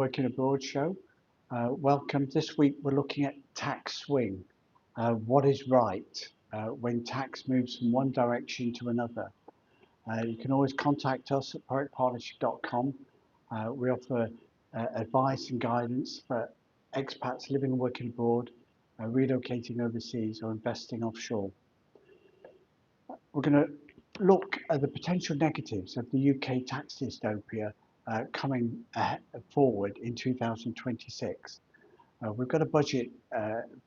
Working Abroad show. Welcome. This week we're looking at tax swing. What is right when tax moves from one direction to another? You can always contact us at poetpartnership.com. We offer advice and guidance for expats living and working abroad, relocating overseas, or investing offshore. We're going to look at the potential negatives of the UK tax dystopia coming forward in 2026. We've got a budget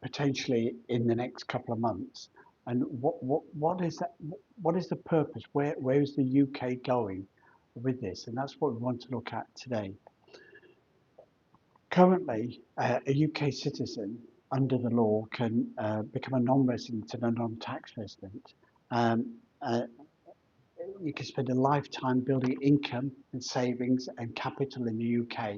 potentially in the next couple of months, and what is that? What is the purpose? Where is the UK going with this? And that's what we want to look at today. Currently, a UK citizen under the law can become a non-resident and a non-tax resident. Um, uh, you can spend a lifetime building income and savings and capital in the UK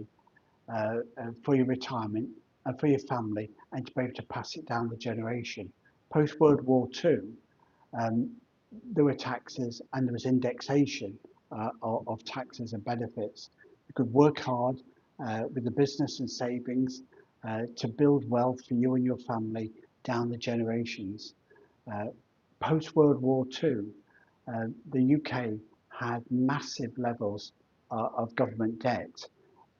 for your retirement and for your family, and to be able to pass it down the generation. Post World War II, um, there were taxes and there was indexation of taxes and benefits. You could work hard with the business and savings to build wealth for you and your family down the generations. Uh, Post World War II, the UK had massive levels of government debt,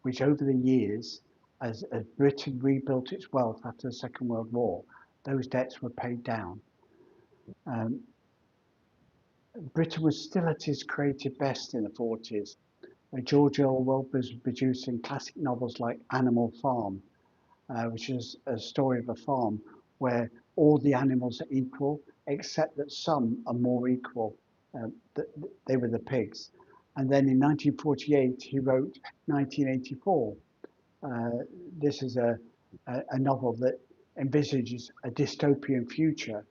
which over the years, as Britain rebuilt its wealth after the Second World War, those debts were paid down. Um, Britain was still at its creative best in the 40s. George Orwell was producing classic novels like Animal Farm, which is a story of a farm where all the animals are equal, except that some are more equal. Uh, they were the pigs. And then in 1948, he wrote 1984. Uh, this is a novel that envisages a dystopian future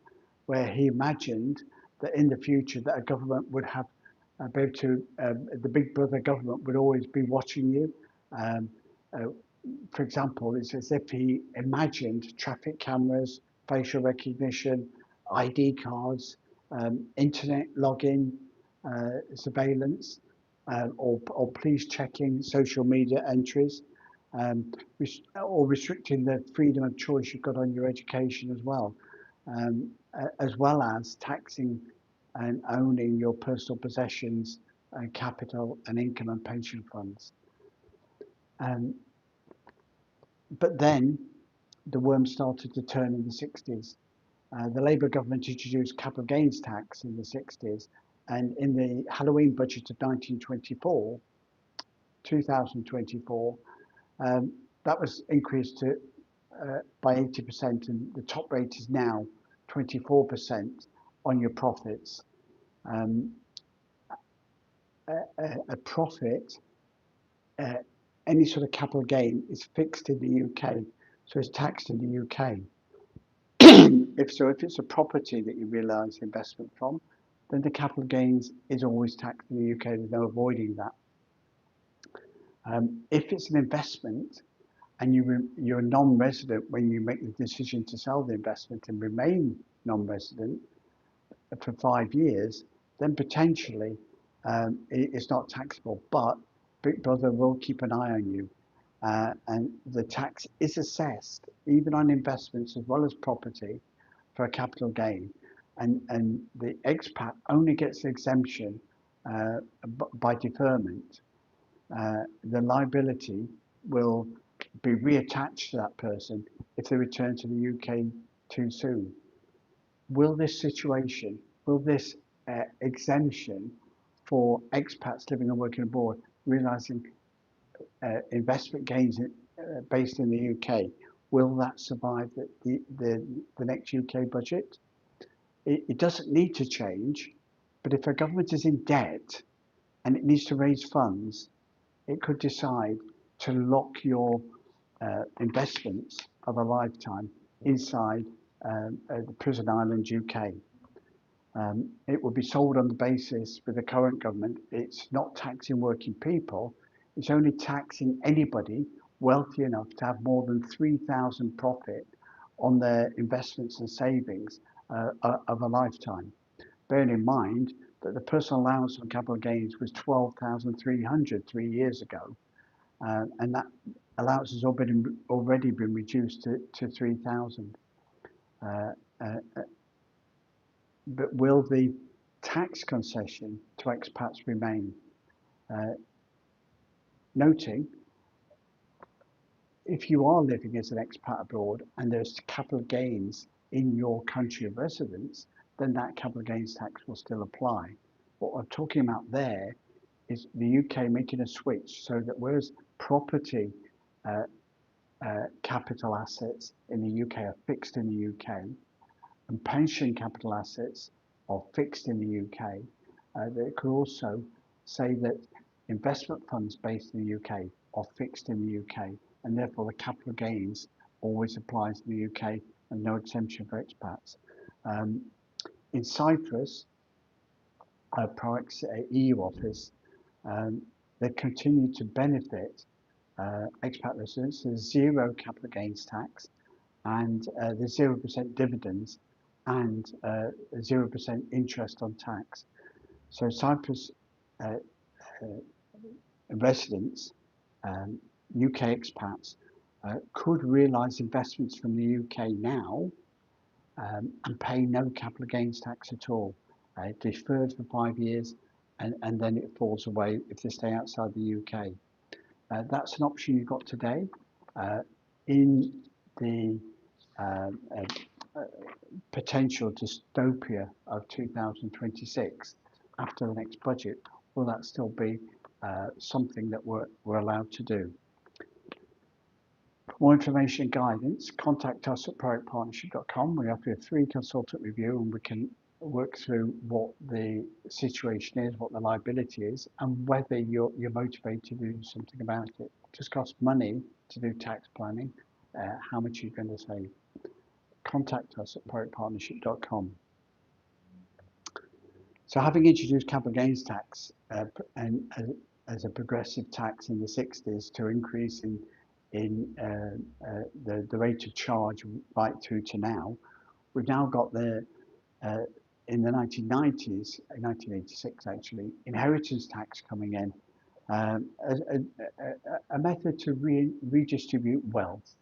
where he imagined that in the future that a government would have be able to, the big brother government would always be watching you. Um, uh, for example, it's as if he imagined traffic cameras, facial recognition, ID cards, internet login, surveillance, or police checking social media entries, um, or restricting the freedom of choice you've got on your education as well, as well as taxing and owning your personal possessions and capital and income and pension funds. Um, but then the worm started to turn in the 60s. The Labour government introduced capital gains tax in the 60s, and in the Halloween budget of 2024, um, that was increased to by 80%, and the top rate is now 24% on your profits. Um, a profit, uh, any sort of capital gain, is fixed in the UK, so it's taxed in the UK. If it's a property that you realise investment from, then the capital gains is always taxed in the UK. There's no avoiding that. If it's an investment and you're a non-resident when you make the decision to sell the investment and remain non-resident for 5 years, then potentially it's not taxable. But Big Brother will keep an eye on you, and the tax is assessed even on investments as well as property for a capital gain, and the expat only gets exemption by deferment. The liability will be reattached to that person if they return to the UK too soon. Will this situation, will this exemption for expats living and working abroad, realising investment gains based in the UK, will that survive the next UK budget? It doesn't need to change, but if a government is in debt and it needs to raise funds, it could decide to lock your investments of a lifetime inside the prison island UK. It will be sold on the basis with the current government, it's not taxing working people, it's only taxing anybody wealthy enough to have more than 3,000 profit on their investments and savings of a lifetime. Bearing in mind that the personal allowance on capital gains was 12,300 3 years ago, and that allowance has already been reduced to 3,000. Uh, uh, but will the tax concession to expats remain? Uh, Noting, if you are living as an expat abroad and there's capital gains in your country of residence, then that capital gains tax will still apply. What we're talking about there is the UK making a switch so that whereas property uh, capital assets in the UK are fixed in the UK and pension capital assets are fixed in the UK, they could also say that investment funds based in the UK are fixed in the UK, and therefore the capital gains always applies in the UK and no exemption for expats. Um, in Cyprus, ProEx EU office, um, they continue to benefit expat residents. There's zero capital gains tax, and there's 0% dividends and 0% interest on tax. So Cyprus uh, uh, residents, UK expats, could realise investments from the UK now and pay no capital gains tax at all. Deferred for 5 years, and then it falls away if they stay outside the UK. That's an option you've got today. In the uh, uh, potential dystopia of 2026 after the next budget, will that still be something that we're allowed to do? For more information and guidance, contact us at proactpartnership.com. We offer a free consultant review and we can work through what the situation is, what the liability is, and whether you're motivated to do something about it. It just costs money to do tax planning. How much are you going to save? Contact us at proactpartnership.com. So having introduced capital gains tax and as a progressive tax in the 60s to increase in the rate of charge right through to now, we've now got uh, in the 1990s, 1986 actually, inheritance tax coming in, as a method to redistribute wealth.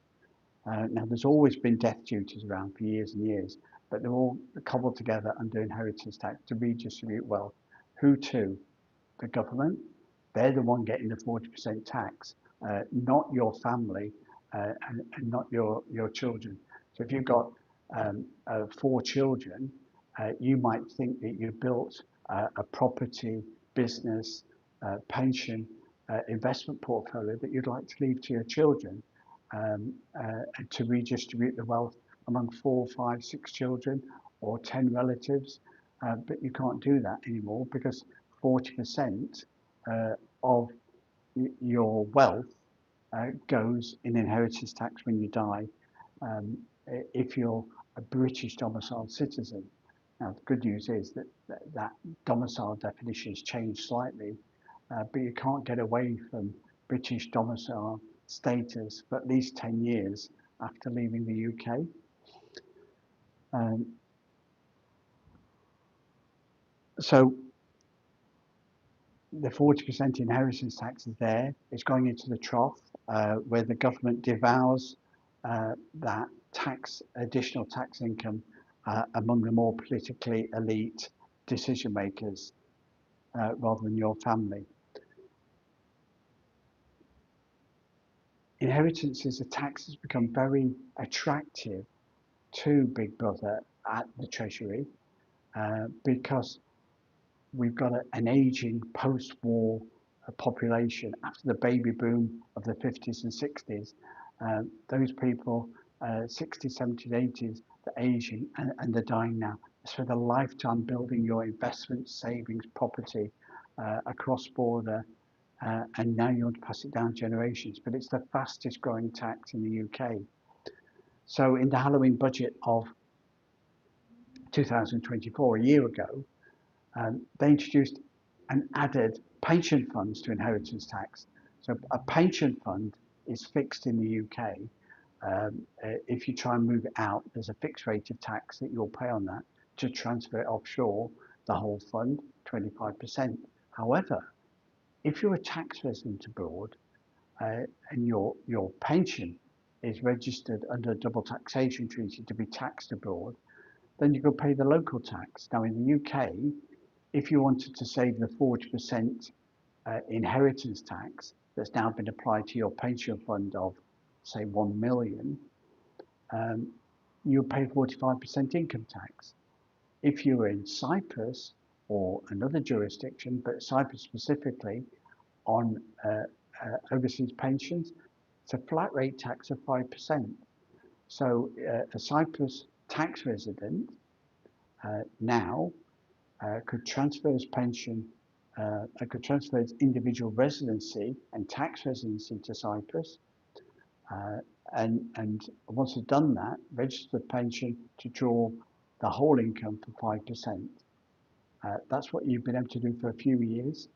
Now, there's always been death duties around for years and years, but they're all cobbled together under inheritance tax to redistribute wealth. Who to? The government. They're the one getting the 40% tax, not your family and not your children. So if you've got 4 children, you might think that you built a property, business, pension, investment portfolio that you'd like to leave to your children to redistribute the wealth among 4, 5, 6 children or 10 relatives. But you can't do that anymore because 40% of your wealth goes in inheritance tax when you die um, if you're a British domiciled citizen. Now, the good news is that domicile definition has changed slightly, but you can't get away from British domicile status for at least 10 years after leaving the UK. So the 40% inheritance tax is there. It's going into the trough where the government devours that additional tax income among the more politically elite decision makers rather than your family. Inheritance is a tax that's become very attractive to Big Brother at the Treasury because we've got an aging post-war population after the baby boom of the 50s and 60s. Those people, 60s, 70s, 80s, they're aging and they're dying now. Spend a lifetime building your investment, savings, property across border, and now you want to pass it down generations. But it's the fastest growing tax in the UK. So in the Halloween budget of 2024, a year ago, they introduced and added pension funds to inheritance tax. So a pension fund is fixed in the UK. If you try and move it out, there's a fixed rate of tax that you'll pay on that. To transfer it offshore, the whole fund, 25%. However, if you're a tax resident abroad, and your pension is registered under a double taxation treaty to be taxed abroad, then you could pay the local tax. Now in the UK, if you wanted to save the 40% inheritance tax that's now been applied to your pension fund of, say, 1 million, you pay 45% income tax. If you were in Cyprus or another jurisdiction, but Cyprus specifically, on overseas pensions, it's a flat rate tax of 5%. So a Cyprus tax resident now could transfer his pension, could transfer his individual residency and tax residency to Cyprus, uh, and once he's done that, register the pension to draw the whole income for 5%. That's what you've been able to do for a few years.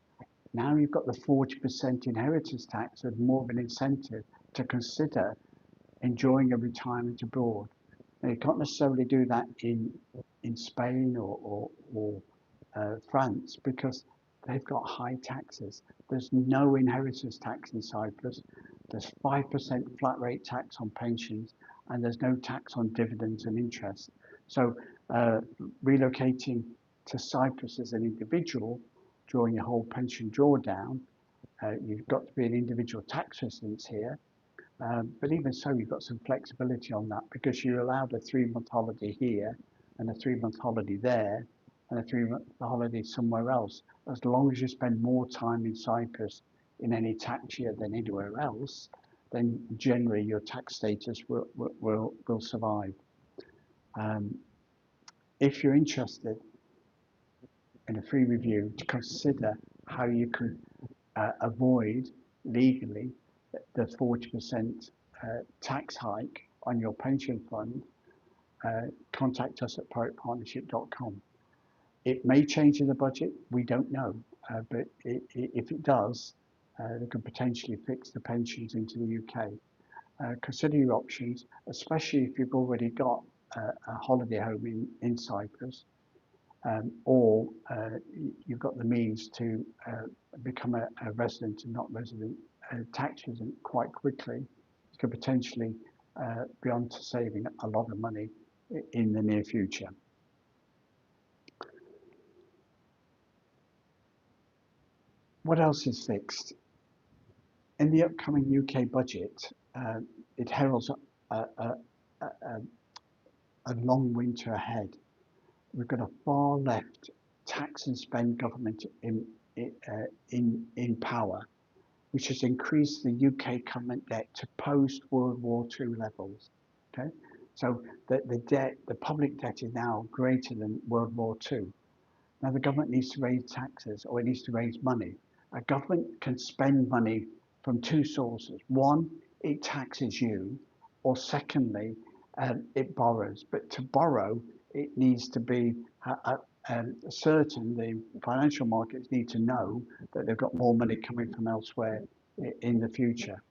Now you've got the 40% inheritance tax with more of an incentive to consider enjoying a retirement abroad. Now, you can't necessarily do that in Spain or France because they've got high taxes. There's no inheritance tax in Cyprus. There's 5% flat rate tax on pensions, and there's no tax on dividends and interest. So relocating to Cyprus as an individual during your whole pension drawdown, you've got to be an individual tax resident here. But even so, you've got some flexibility on that because you're allowed a 3-month holiday here and a 3-month holiday there and a 3-month holiday somewhere else. As long as you spend more time in Cyprus in any tax year than anywhere else, then generally your tax status will survive. If you're interested in a free review, to consider how you could avoid legally the 40% tax hike on your pension fund, contact us at poetpartnership.com. It may change in the budget, we don't know, but if it does, they could potentially fix the pensions into the UK. Consider your options, especially if you've already got a holiday home in Cyprus, or you've got the means to become a resident and not resident, tax resident quite quickly. You could potentially be on to saving a lot of money in the near future. What else is fixed? In the upcoming UK budget, it heralds a long winter ahead. We've got a far left tax and spend government in power, which has increased the UK government debt to post-World War II levels. Okay, so the public debt is now greater than World War II. Now the government needs to raise taxes, or it needs to raise money. A government can spend money from two sources. One, it taxes you, or secondly, it borrows. But to borrow, it needs to be certain, the financial markets need to know that they've got more money coming from elsewhere in the future.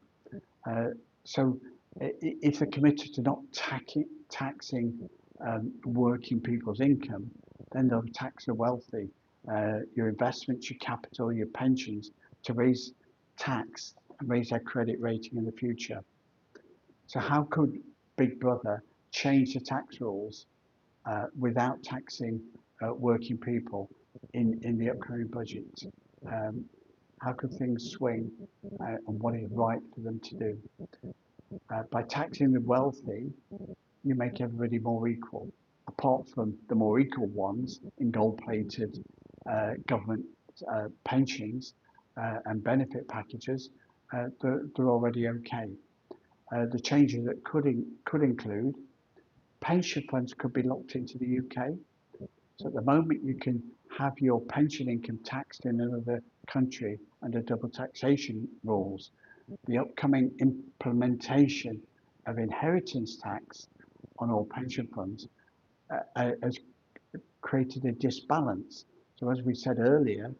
So if they're committed to not taxing working people's income, then they'll tax the wealthy, your investments, your capital, your pensions, to raise tax and raise their credit rating in the future. So how could Big Brother change the tax rules without taxing working people in the upcoming budget? How could things swing and what is right for them to do? By taxing the wealthy, you make everybody more equal, apart from the more equal ones in gold-plated government pensions and benefit packages. They're already okay. The changes that could include pension funds could be locked into the UK. So at the moment, you can have your pension income taxed in another country under double taxation rules. The upcoming implementation of inheritance tax on all pension funds has created a disbalance. So as we said earlier,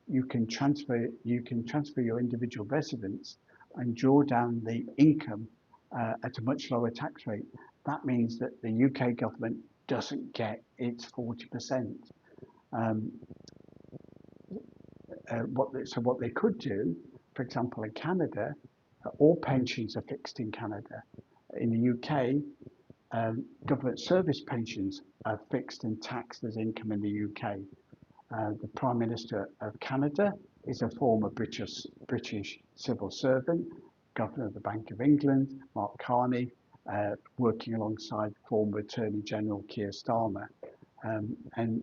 you can transfer your individual residence and draw down the income at a much lower tax rate. That means that the UK government doesn't get its 40%. What they could do, for example, in Canada, All pensions are fixed in Canada. In the UK, government service pensions are fixed and taxed as income in the UK. The Prime Minister of Canada is a former British civil servant, Governor of the Bank of England, Mark Carney, working alongside former Attorney General Keir Starmer. And,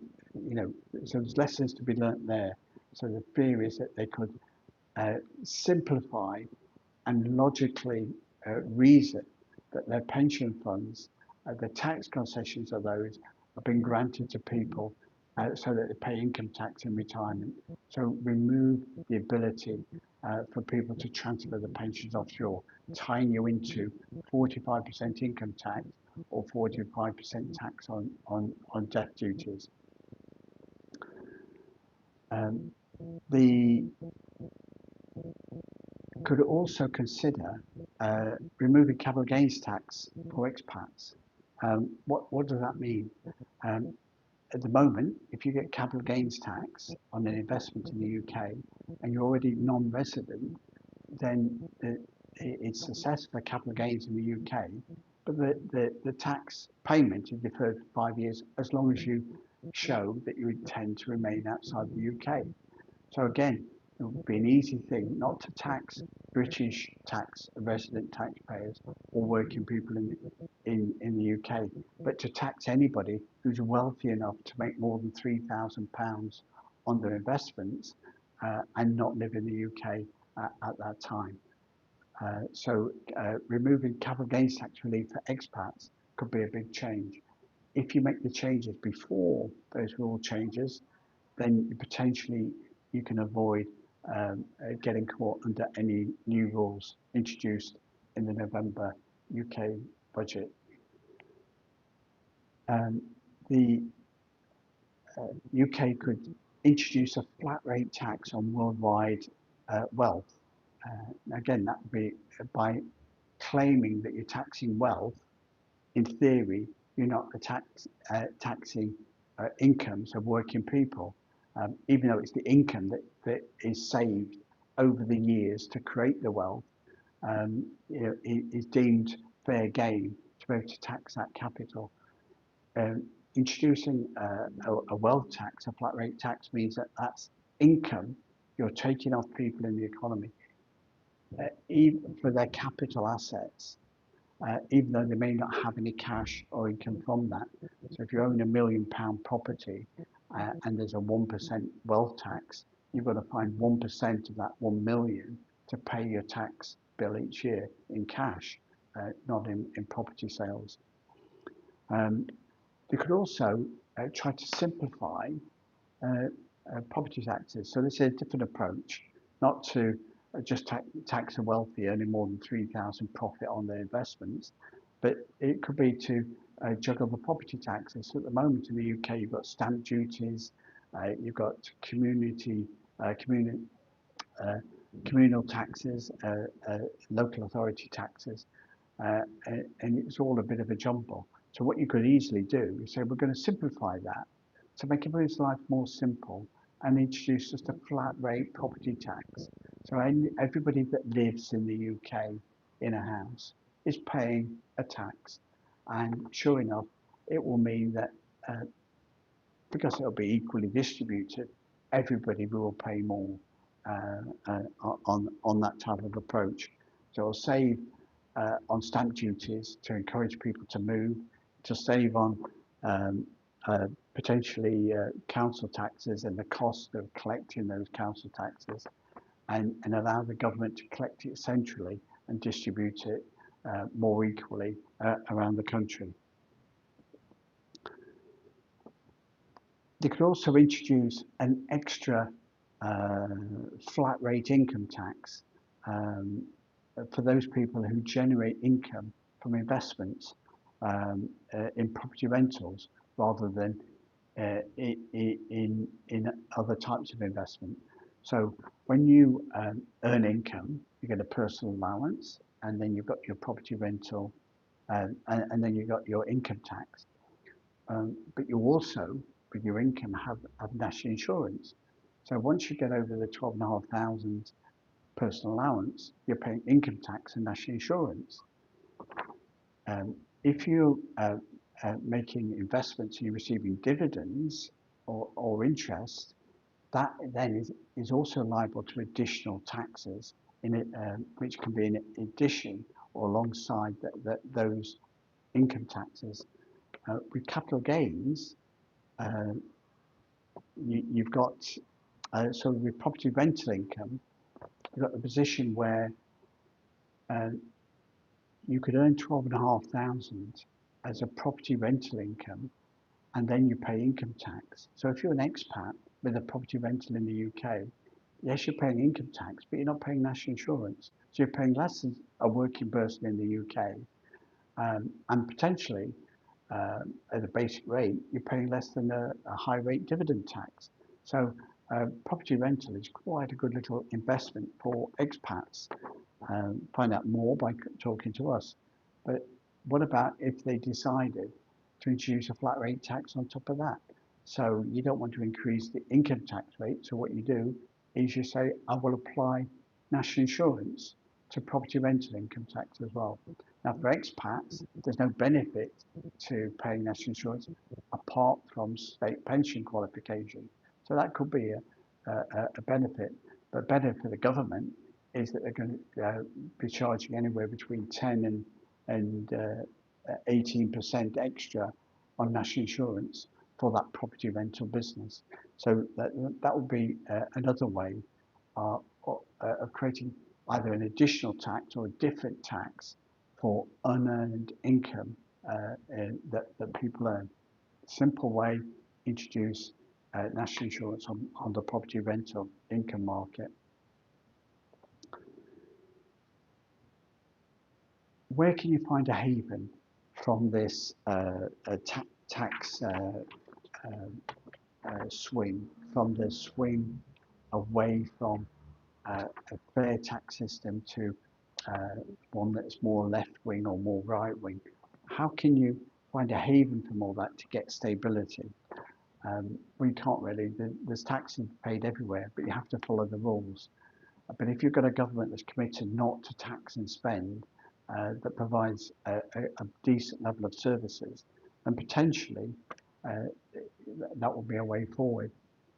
so there's lessons to be learnt there. So the fear is that they could simplify and logically reason that their pension funds, the tax concessions of those, are being granted to people so that they pay income tax in retirement. So remove the ability for people to transfer the pensions offshore, tying you into 45% income tax or 45% tax on death duties. The could also consider removing capital gains tax for expats. What does that mean? At the moment, if you get capital gains tax on an investment in the UK and you're already non-resident, then it's assessed for capital gains in the UK, but the tax payment is deferred for 5 years as long as you show that you intend to remain outside the UK. So again, it would be an easy thing not to tax British tax resident taxpayers or working people in the UK, but to tax anybody who's wealthy enough to make more than £3,000 on their investments and not live in the UK at that time. So removing capital gains tax relief for expats could be a big change. If you make the changes before those rule changes, then potentially you can avoid getting caught under any new rules introduced in the November UK budget. The UK could introduce a flat rate tax on worldwide wealth. Again, that would be by claiming that you're taxing wealth. In theory, you're not taxing incomes of working people, even though it's the income that is saved over the years to create the wealth, it is deemed fair game to be able to tax that capital. Introducing a wealth tax, a flat rate tax, means that that's income you're taking off people in the economy, even for their capital assets. Even though they may not have any cash or income from that. So if you own £1 million property and there's a 1% wealth tax, you've got to find 1% of that 1 million to pay your tax bill each year in cash, not in property sales. You could also try to simplify property taxes. So this is a different approach, not to just tax the wealthy earning more than 3,000 profit on their investments, but it could be to juggle the property taxes. So at the moment in the UK, you've got stamp duties, you've got communal taxes, local authority taxes, and it's all a bit of a jumble. So what you could easily do is say, we're going to simplify that to make everyone's life more simple and introduce just a flat rate property tax. So everybody that lives in the UK in a house is paying a tax. And sure enough, it will mean that because it'll be equally distributed, everybody will pay more on that type of approach. So it'll save on stamp duties to encourage people to move, to save on potentially council taxes and the cost of collecting those council taxes, and allow the government to collect it centrally and distribute it more equally around the country. They could also introduce an extra flat rate income tax for those people who generate income from investments in property rentals rather than in other types of investment. So when you earn income, you get a personal allowance, and then you've got your property rental, and then you've got your income tax. But you also, with your income, have national insurance. So once you get over the 12,500 personal allowance, you're paying income tax and national insurance. If you're making investments and you're receiving dividends or interest, that then is also liable to additional taxes in it, which can be in addition or alongside those income taxes. With capital gains, you've got, so with property rental income, you've got the position where you could earn 12,500 as a property rental income, and then you pay income tax. So if you're an expat with a property rental in the UK, yes, you're paying income tax, but you're not paying national insurance. So you're paying less than a working person in the UK, and potentially at a basic rate, you're paying less than a high rate dividend tax. So property rental is quite a good little investment for expats. Find out more by talking to us. But what about if they decided to introduce a flat rate tax on top of that? So you don't want to increase the income tax rate. So what you do is you say, I will apply national insurance to property rental income tax as well. Now for expats, there's no benefit to paying national insurance apart from state pension qualification. So that could be a benefit, but better for the government is that they're going to be charging anywhere between 10 and 18% extra on national insurance for that property rental business. So that would be another way of creating either an additional tax or a different tax for unearned income that people earn. Simple way, introduce national insurance on the property rental income market. Where can you find a haven from this tax swing, from the swing away from a fair tax system to one that's more left wing or more right wing? How can you find a haven from all that to get stability? We can't really. There's taxes paid everywhere, but you have to follow the rules. But if you've got a government that's committed not to tax and spend, that provides a decent level of services, then potentially that will be a way forward.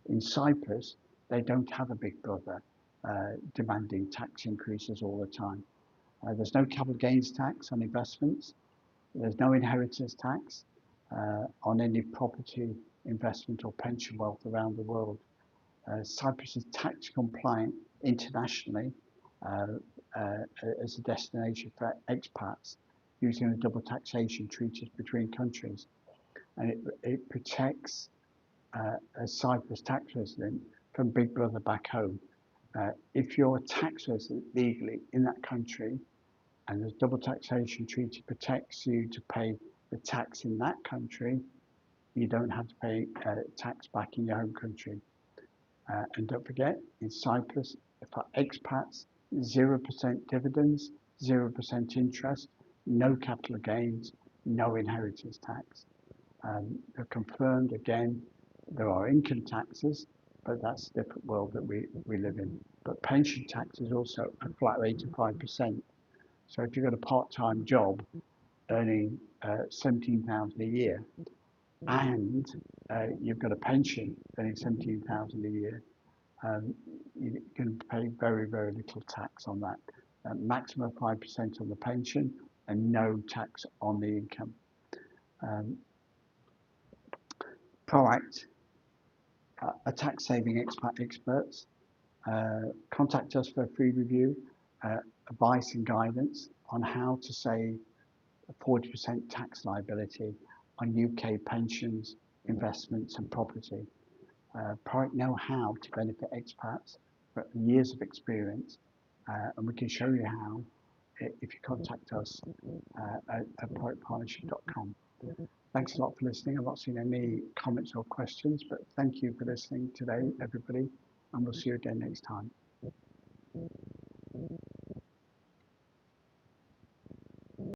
In Cyprus, they don't have a big brother demanding tax increases all the time. There's no capital gains tax on investments. There's no inheritance tax on any property investment or pension wealth around the world. Cyprus is tax compliant internationally as a destination for expats using the double taxation treaties between countries. And it protects a Cyprus tax resident from Big Brother back home. If you're a tax resident legally in that country and the double taxation treaty protects you to pay the tax in that country, you don't have to pay tax back in your home country. And don't forget, in Cyprus, for expats, 0% dividends, 0% interest, no capital gains, no inheritance tax. They're confirmed again, there are income taxes, but that's a different world that we live in. But pension tax is also a flat rate of 5%. So if you've got a part-time job earning 17,000 a year, and you've got a pension earning 17,000 a year, you can pay very, very little tax on that. Maximum 5% on the pension and no tax on the income. Proact, a tax saving experts. Contact us for a free review, advice and guidance on how to save a 40% tax liability on UK pensions, investments and property. Proact know how to benefit expats for years of experience, and we can show you how if you contact us at proactpartnership.com. Thanks a lot for listening. I've not seen any comments or questions, but thank you for listening today, everybody, and we'll see you again next time.